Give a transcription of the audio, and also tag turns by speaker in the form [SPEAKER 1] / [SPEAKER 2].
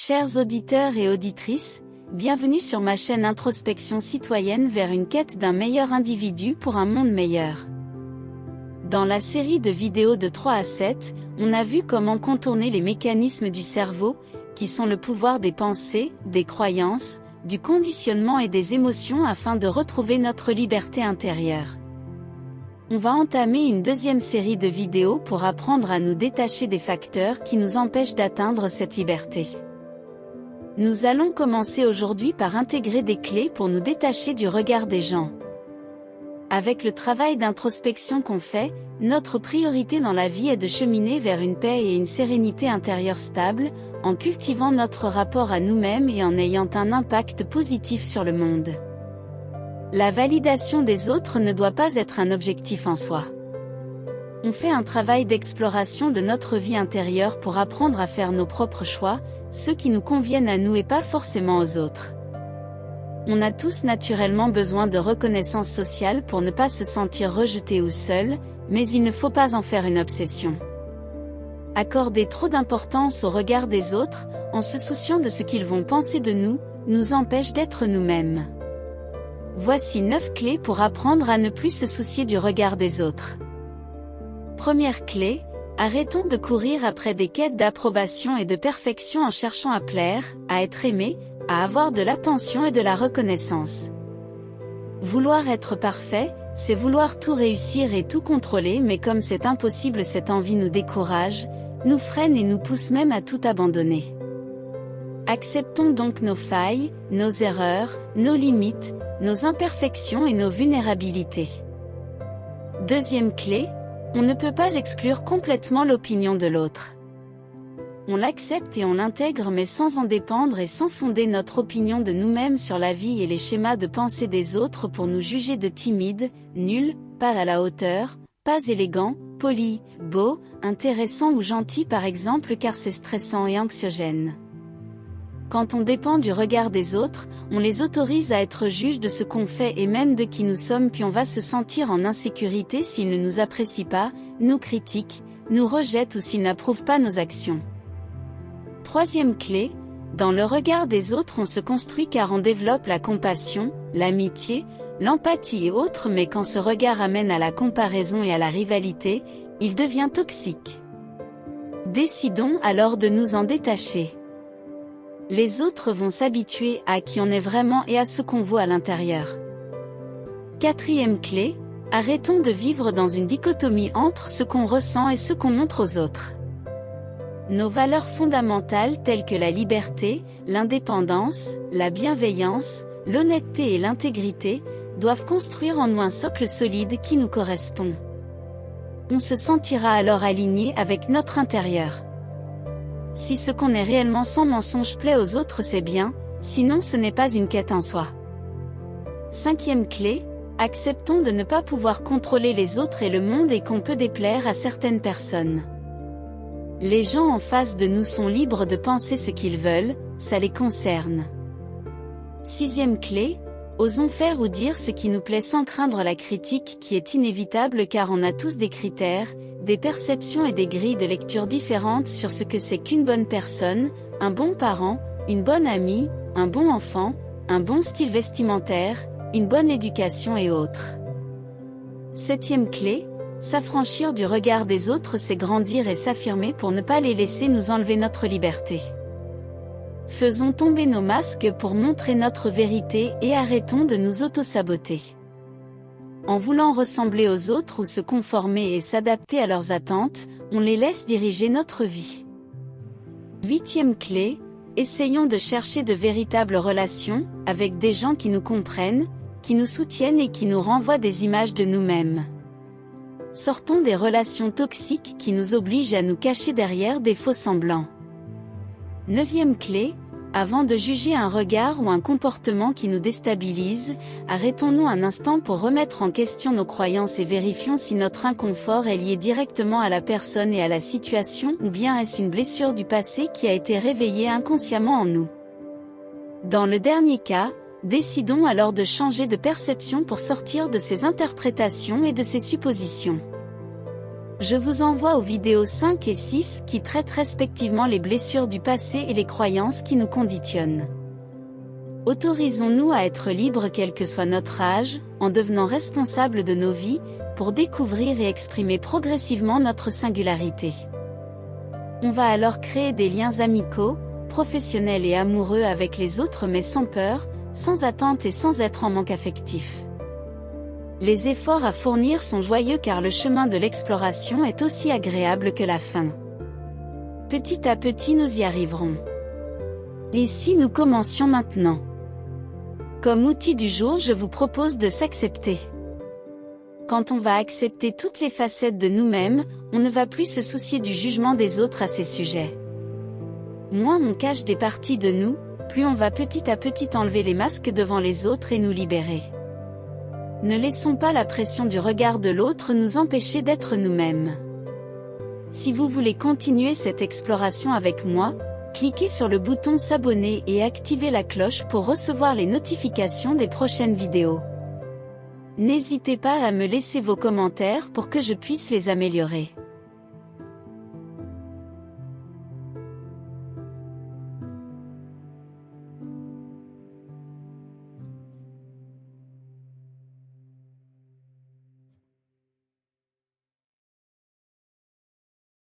[SPEAKER 1] Chers auditeurs et auditrices, bienvenue sur ma chaîne Introspection citoyenne vers une quête d'un meilleur individu pour un monde meilleur. Dans la série de vidéos de 3 à 7, on a vu comment contourner les mécanismes du cerveau, qui sont le pouvoir des pensées, des croyances, du conditionnement et des émotions afin de retrouver notre liberté intérieure. On va entamer une deuxième série de vidéos pour apprendre à nous détacher des facteurs qui nous empêchent d'atteindre cette liberté. Nous allons commencer aujourd'hui par intégrer des clés pour nous détacher du regard des gens. Avec le travail d'introspection qu'on fait, notre priorité dans la vie est de cheminer vers une paix et une sérénité intérieure stable, en cultivant notre rapport à nous-mêmes et en ayant un impact positif sur le monde. La validation des autres ne doit pas être un objectif en soi. On fait un travail d'exploration de notre vie intérieure pour apprendre à faire nos propres choix, ceux qui nous conviennent à nous et pas forcément aux autres. On a tous naturellement besoin de reconnaissance sociale pour ne pas se sentir rejeté ou seul, mais il ne faut pas en faire une obsession. Accorder trop d'importance au regard des autres, en se souciant de ce qu'ils vont penser de nous, nous empêche d'être nous-mêmes. Voici 9 clés pour apprendre à ne plus se soucier du regard des autres. Première clé, arrêtons de courir après des quêtes d'approbation et de perfection en cherchant à plaire, à être aimé, à avoir de l'attention et de la reconnaissance. Vouloir être parfait, c'est vouloir tout réussir et tout contrôler, mais comme c'est impossible, cette envie nous décourage, nous freine et nous pousse même à tout abandonner. Acceptons donc nos failles, nos erreurs, nos limites, nos imperfections et nos vulnérabilités. Deuxième clé, on ne peut pas exclure complètement l'opinion de l'autre. On l'accepte et on l'intègre, mais sans en dépendre et sans fonder notre opinion de nous-mêmes sur la vie et les schémas de pensée des autres pour nous juger de timides, nuls, pas à la hauteur, pas élégants, polis, beaux, intéressants ou gentils par exemple, car c'est stressant et anxiogène. Quand on dépend du regard des autres, on les autorise à être juges de ce qu'on fait et même de qui nous sommes, puis on va se sentir en insécurité s'ils ne nous apprécient pas, nous critiquent, nous rejettent ou s'ils n'approuvent pas nos actions. Troisième clé, dans le regard des autres on se construit car on développe la compassion, l'amitié, l'empathie et autres, mais quand ce regard amène à la comparaison et à la rivalité, il devient toxique. Décidons alors de nous en détacher. Les autres vont s'habituer à qui on est vraiment et à ce qu'on vaut à l'intérieur. Quatrième clé, arrêtons de vivre dans une dichotomie entre ce qu'on ressent et ce qu'on montre aux autres. Nos valeurs fondamentales telles que la liberté, l'indépendance, la bienveillance, l'honnêteté et l'intégrité, doivent construire en nous un socle solide qui nous correspond. On se sentira alors aligné avec notre intérieur. Si ce qu'on est réellement sans mensonge plaît aux autres, c'est bien, sinon ce n'est pas une quête en soi. Cinquième clé, acceptons de ne pas pouvoir contrôler les autres et le monde et qu'on peut déplaire à certaines personnes. Les gens en face de nous sont libres de penser ce qu'ils veulent, ça les concerne. Sixième clé, osons faire ou dire ce qui nous plaît sans craindre la critique qui est inévitable car on a tous des critères, des perceptions et des grilles de lecture différentes sur ce que c'est qu'une bonne personne, un bon parent, une bonne amie, un bon enfant, un bon style vestimentaire, une bonne éducation et autres. Septième clé, s'affranchir du regard des autres, c'est grandir et s'affirmer pour ne pas les laisser nous enlever notre liberté. Faisons tomber nos masques pour montrer notre vérité et arrêtons de nous auto-saboter. En voulant ressembler aux autres ou se conformer et s'adapter à leurs attentes, on les laisse diriger notre vie. Huitième clé, essayons de chercher de véritables relations, avec des gens qui nous comprennent, qui nous soutiennent et qui nous renvoient des images de nous-mêmes. Sortons des relations toxiques qui nous obligent à nous cacher derrière des faux semblants. Neuvième clé, avant de juger un regard ou un comportement qui nous déstabilise, arrêtons-nous un instant pour remettre en question nos croyances et vérifions si notre inconfort est lié directement à la personne et à la situation ou bien est-ce une blessure du passé qui a été réveillée inconsciemment en nous. Dans le dernier cas, décidons alors de changer de perception pour sortir de ces interprétations et de ces suppositions. Je vous envoie aux vidéos 5 et 6 qui traitent respectivement les blessures du passé et les croyances qui nous conditionnent. Autorisons-nous à être libres quel que soit notre âge, en devenant responsables de nos vies, pour découvrir et exprimer progressivement notre singularité. On va alors créer des liens amicaux, professionnels et amoureux avec les autres mais sans peur, sans attente et sans être en manque affectif. Les efforts à fournir sont joyeux car le chemin de l'exploration est aussi agréable que la fin. Petit à petit nous y arriverons. Et si nous commencions maintenant? Comme outil du jour, je vous propose de s'accepter. Quand on va accepter toutes les facettes de nous-mêmes, on ne va plus se soucier du jugement des autres à ces sujets. Moins on cache des parties de nous, plus on va petit à petit enlever les masques devant les autres et nous libérer. Ne laissons pas la pression du regard de l'autre nous empêcher d'être nous-mêmes. Si vous voulez continuer cette exploration avec moi, cliquez sur le bouton s'abonner et activez la cloche pour recevoir les notifications des prochaines vidéos. N'hésitez pas à me laisser vos commentaires pour que je puisse les améliorer.